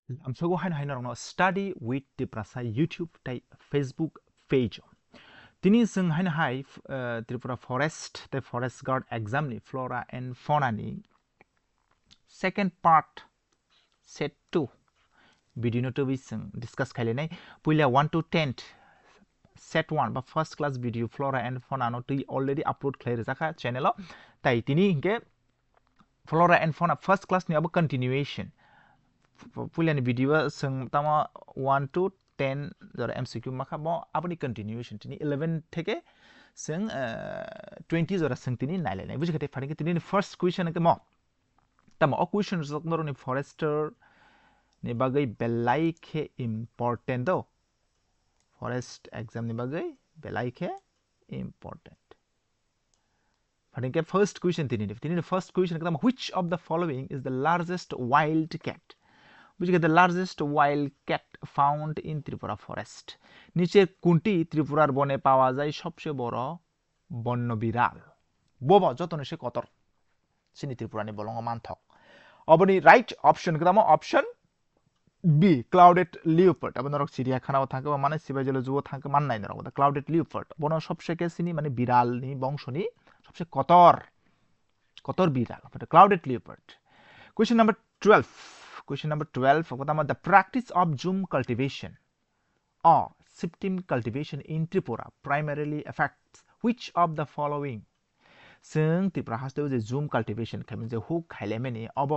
lamsogo haino rongno study with Triprasa YouTube tai Facebook page tini जों haino hai Tripura forest the forest guard exam ni flora and fauna ni second part set 2 video no to bi जों discuss खालायनाय पहिला 1 to 10 set 1 বা first class video flora and fauna no tui already upload खालाय जाखा channel tai tini hinke flora and fauna first class ni abo continuation पुलियानि भिडिअ जों तामा 1 to 10 जरा एमसीक्यू माखा बो आपनि कंटिन्यूएशन तिनि 11 থেকে जों 20 जरा जों तिनि नायलायनाय बुजिखाते फारिके तिनि फर्स्ट क्वेश्चन के म तामा अ क्वेश्चन जकनरनि फरेस्टर नि बागै बेलाइखे इम्पोर्टेन्ट दो फरेस्ट एग्जाम नि बागै बेलाइखे इम्पोर्टेन्ट फारिके फर्स्ट क्वेश्चन तिनि फर्स्ट क्वेश्चन के तामा which of the following is the largest wild cat which is the largest wild cat found in Tripura forest নিচে কোনটি ত্রিপুরার বনে পাওয়া যায় সবচেয়ে বড় বন্য বিড়াল বব যতন সে কতর সিনি ত্রিপুরানি বলঙ্গ মানথক অবনি রাইট অপশন কদাম অপশন বি ক্লাউডেড লিওপার্ড আপনার চিড়িয়াখানাও থাকে বা মানে সিবাইজলে জুও থাকে মান নাই নরক ক্লাউডেড লিওপার্ড বন সবচেয়ে সিনি মানে বিড়ালনি বংশনি সবচেয়ে কতর বিড়াল clouded leopard question number 12 Question number 12, the practice of zoom cultivation or shifting cultivation in Tripura primarily affects which of the following? जों त्रिपुरा हास्टेल जे zoom cultivation खालामो जे हुक खालामनि अब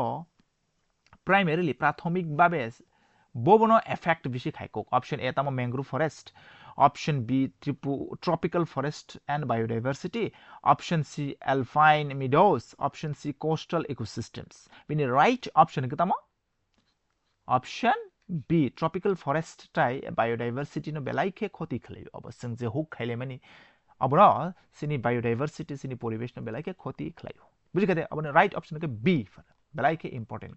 primarily प्राथमिक भाबे बबनो effect बिसि खायको option A तामा mangrove forest option B tropical forest and biodiversity option C alpine meadows option C coastal ecosystems बिनि right option के तामा option B tropical forest टाइ बायोडाइवर्सिटी नो बेलाइखे खति खलायो अब जों जे हुक खाइलेमानि अब र सिनि बायोडाइवर्सिटी सिनि परिवेश नो बेलाइखे खति खलायो बुझिखाते अब राइट ऑप्शन के बी बेलाइखे इंपोर्टेंट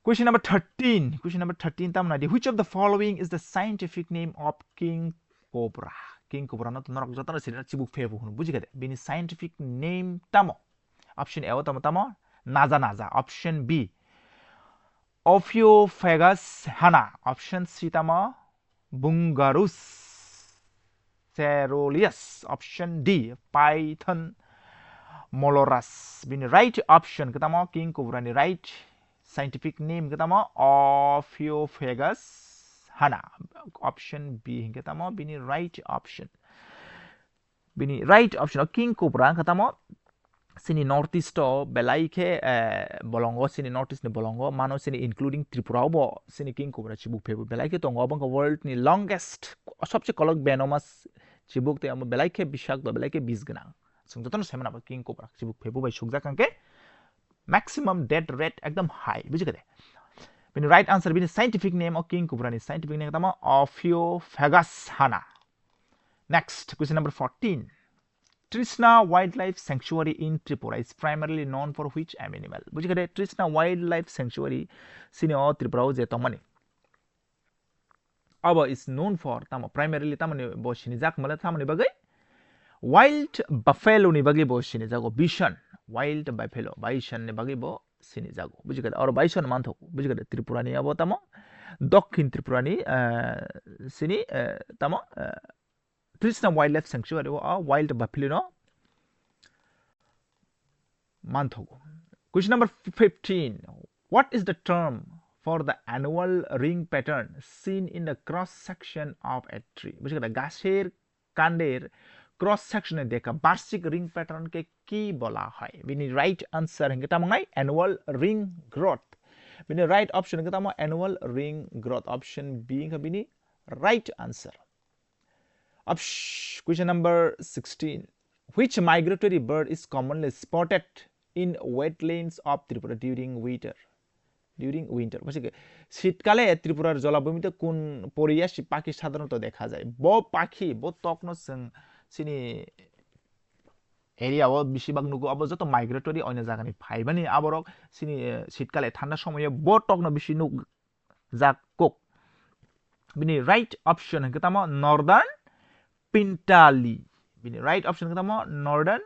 क्वेश्चन नंबर 13 तामना दि which of the following is the scientific name of king cobra न त नरक जतन सिना चिबुक फेबु हुनु बुझिखाते बिनि साइंटिफिक नेम तामो ऑप्शन ए तामो नाजा option B Ophiophagus hana option C tama Bungarus ceruleus option D Python molorus bin right option ketama king cobra ni right scientific name ketama Ophiophagus hana option B ketama bini right option king cobra ketama sini northeast belaike bolongo sini northeast ni bolongo mano sini including Tripura bo sini king cobra chibuk phebu belaike tongo bang world ni longest सबसे कलक venomous chibuk te am belaike bishak do belaike bis gana sung joton semana ba king cobra chibuk phebu bai sukja kanke maximum death rate ekdam high bujikate bin right answer bin scientific name of king cobra ni scientific name tama Ophiophagus hana next question number 14 Trishna Wildlife Sanctuary in Tripura is primarily known for which animal? बुझिगरे Trishna Wildlife Sanctuary सिने ओ त्रिपुरा जे तमने अब is known for तम primarily तमने बो सिने जाक मले तमने बगै wild buffalo नि बगै बो सिने जागो bison wild buffalo bison नि बगै बो सिने जागो बुझिगरे और bison मानथो बुझिगरे त्रिपुरा नि अब तम दक्षिण त्रिपुरा नि सिने तम Trishna Wildlife Sanctuary or wild buffalo no Manthogo. Question number 15. What is the term for the annual ring pattern seen in the cross section of a tree? बुझिगरे गाछेर कांडेर क्रॉस सेक्शन में देखा वार्षिक रिंग पैटर्न के की बोला है बिनी right answer है तमंगाई एनुअल रिंग ग्रोथ बिनी राइट ऑप्शन के तम annual ring growth option B का बिनी right answer Question number 16. Which migratory bird is commonly spotted in wetlands of Tripura during winter? শীতকালে ত্রিপুরার জলাভূমিতে কোন পরিযায়ী পাখি সাধারণত দেখা যায় ব পাখি ব তকনো जों सिनि एरियाव बेसिबां नुगो अब जत माइग्रेटरी अन्य जागानि फाइबानि आबरक सिनि শীতকালে ঠান্ডা সময়ে ब तकनो बेसि नु जाकोक बिनि राइट ऑप्शन है तमा northern Pintali. Right option ketama northern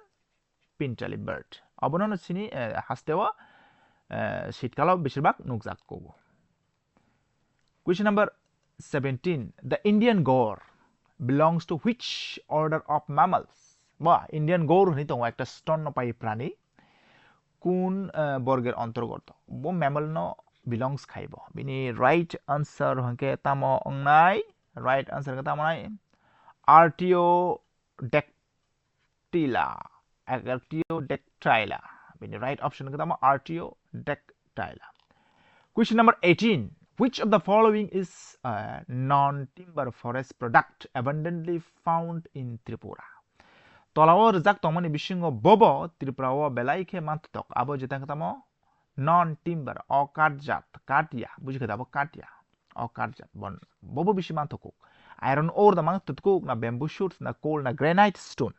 Pintali bird. Abono sini hastewa শীতকালে বেশিরভাগ নুকজাক কব Question number 17. The Indian gaur belongs to which order of mammals? বা ইন্ডিয়ান গৌর হনি তো একটা স্তন্যপায়ী প্রাণী কোন বর্গের অন্তর্গত বো ম্যামল ন belongs খাইব বিনি রাইট আনসার হকে তামো অংনাই রাইট আনসার কে তামো নাই Artiodactyla Artiodactyla বিনি right option K তামো Artiodactyla. Question number 18. Which of the following is a non-timber forest product abundantly found in Tripura? Tolawo rizak tongmani bisingo bobo Tripura wo belaike mantok abo jetang tamo non-timber অকাঠজাত কাটিয়া বুঝি খেতে abo কাটিয়া অকাঠজাত বন bobo bisi mantok iron ore da mantok na bamboo shoots na coal na granite stone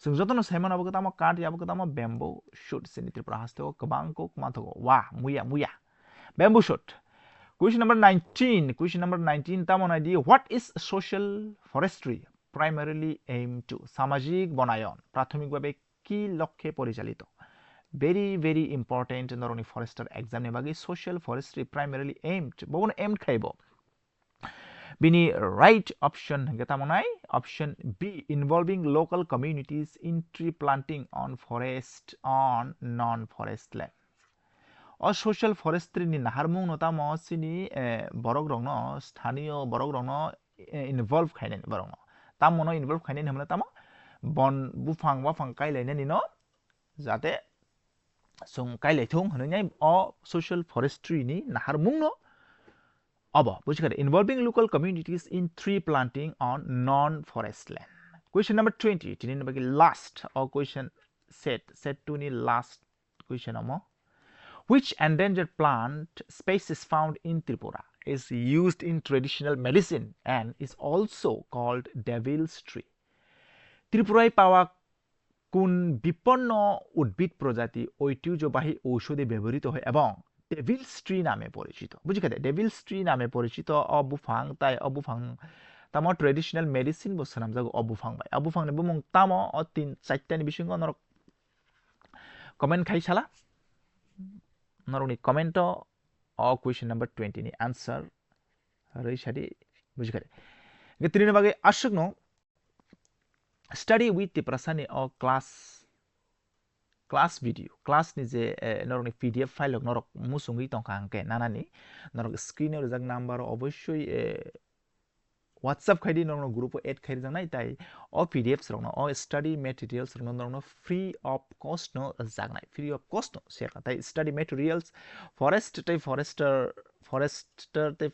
जों जतन Simon abo ketamo काटिया abo ketamo bamboo shoots ni Tripura haste kebang kok mantok wa muya bamboo shoot. Question number 19. Question number 19. Tamon idea. What is social forestry primarily aimed to? Samajik bonayon. Prathomik bhabe ki lokhe porichalito. Very important. Noroni forester exam nebagi social forestry primarily aimed. Bobon aimed khaibo. Bini right option getamonai. Option B. Involving local communities in tree planting on forest on non-forest land. social forestry ni naharmung no tamo sini borok rong no স্থানীয় borok rong no involve khainen borok no tamo no involve khainen hamla tamo bon bufang wafang kailai ni no jate sung kailai thung hanai o social forestry ni naharmung no abo bujikhare involving local communities in tree planting on non forest land. Question number 20 tini ni bagi last or question set to ni last question amo. Which endangered plant species found in Tripura is used in traditional medicine and is also called devil's tree? Tripura pawa kun biponno udbid projati ঐতিহ্যবাহী ঔষধে ব্যবহৃত হয় এবং Devil's tree নামে পরিচিত বুঝি খেতে Devil's tree নামে পরিচিত অবুফাং তাই অবুফাং তামো ট্রেডিশনাল মেডিসিন বস্তু নাম জাগো অবুফাং বাই অবুফাং নে বুমং তামো অ তিন চারটানি বিসঙ্গ নরক comment খাইছালা নরনি comment O question number 20 ni answer rei shadi bujikare ge trini bage ashugno study with the prasani o class video class ni je noroni pdf file norok musungi tongkangke nanani norok screen er jag number oboshoi WhatsApp খাইদি নরনো group add খাইদি জানাই তাই অ PDFs রংনো অ study materials রংনো নরনো ফ্রি অফ কস্ট নো জাগনাই ফ্রি অফ কস্ট নো শেয়ার তাই স্টাডি ম্যাটেরিয়ালস ফরেস্ট তাই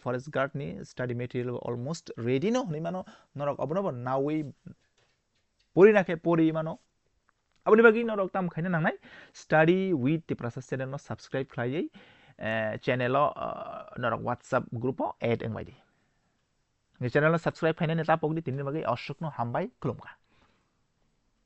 ফরেস্ট গার্ড নি স্টাডি ম্যাটেরিয়াল অলমোস্ট রেডি নো হনি মানো নরক অবনব নাওই পরি নাকে পরি মানো aboni bagi norok tam khaina nangnai study with the process channel no subscribe khlaiei channel norok WhatsApp group add engbaidi channel subscribe khaina ne tapok ni tinni bagi ashok no hambai khulumka.